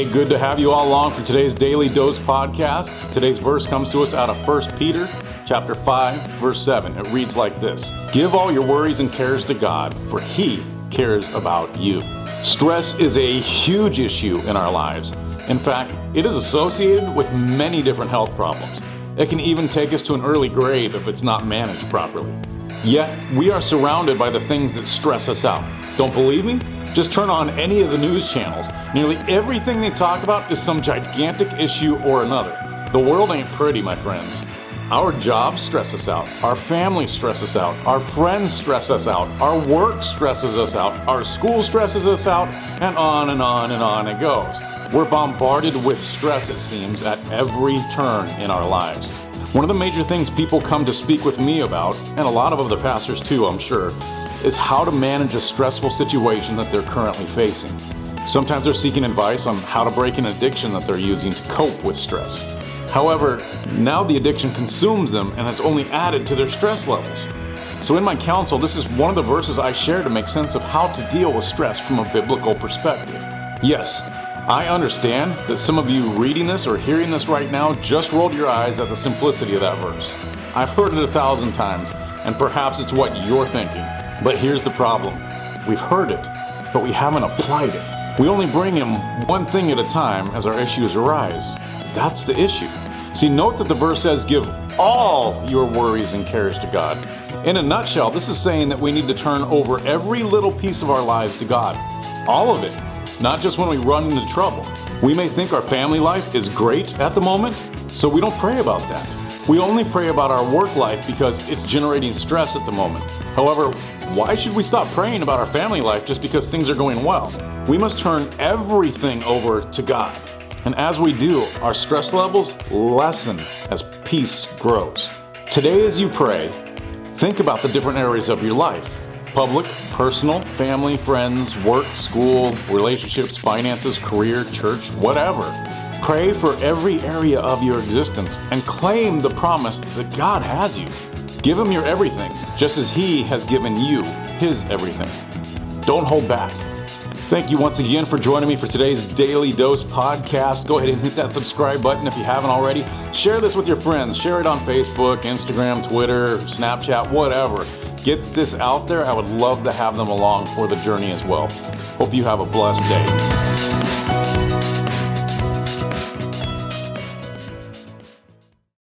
Hey, good to have you all along for today's Daily Dose podcast. Today's verse comes to us out of 1 Peter chapter 5, verse 7. It reads like this: Give all your worries and cares to God, for He cares about you. Stress is a huge issue in our lives. In fact, it is associated with many different health problems. It can even take us to an early grave if it's not managed properly. Yet, we are surrounded by the things that stress us out. Don't believe me? Just turn on any of the news channels. Nearly everything they talk about is some gigantic issue or another. The world ain't pretty, my friends. Our jobs stress us out. Our families stress us out. Our friends stress us out. Our work stresses us out. Our school stresses us out. And on and on and on it goes. We're bombarded with stress, it seems, at every turn in our lives. One of the major things people come to speak with me about, and a lot of other pastors too, I'm sure, is how to manage a stressful situation that they're currently facing. Sometimes they're seeking advice on how to break an addiction that they're using to cope with stress. However, now the addiction consumes them and has only added to their stress levels. So in my counsel, this is one of the verses I share to make sense of how to deal with stress from a biblical perspective. Yes, I understand that some of you reading this or hearing this right now just rolled your eyes at the simplicity of that verse. I've heard it 1,000 times, and perhaps it's what you're thinking. But here's the problem. We've heard it, but we haven't applied it. We only bring Him one thing at a time as our issues arise. That's the issue. See, note that the verse says, give all your worries and cares to God. In a nutshell, this is saying that we need to turn over every little piece of our lives to God. All of it, not just when we run into trouble. We may think our family life is great at the moment, so we don't pray about that. We only pray about our work life because it's generating stress at the moment. However, why should we stop praying about our family life just because things are going well? We must turn everything over to God. And as we do, our stress levels lessen as peace grows. Today as you pray, think about the different areas of your life: public, personal, family, friends, work, school, relationships, finances, career, church, whatever. Pray for every area of your existence and claim the promise that God has you. Give Him your everything, just as He has given you His everything. Don't hold back. Thank you once again for joining me for today's Daily Dose podcast. Go ahead and hit that subscribe button if you haven't already. Share this with your friends. Share it on Facebook, Instagram, Twitter, Snapchat, whatever. Get this out there. I would love to have them along for the journey as well. Hope you have a blessed day.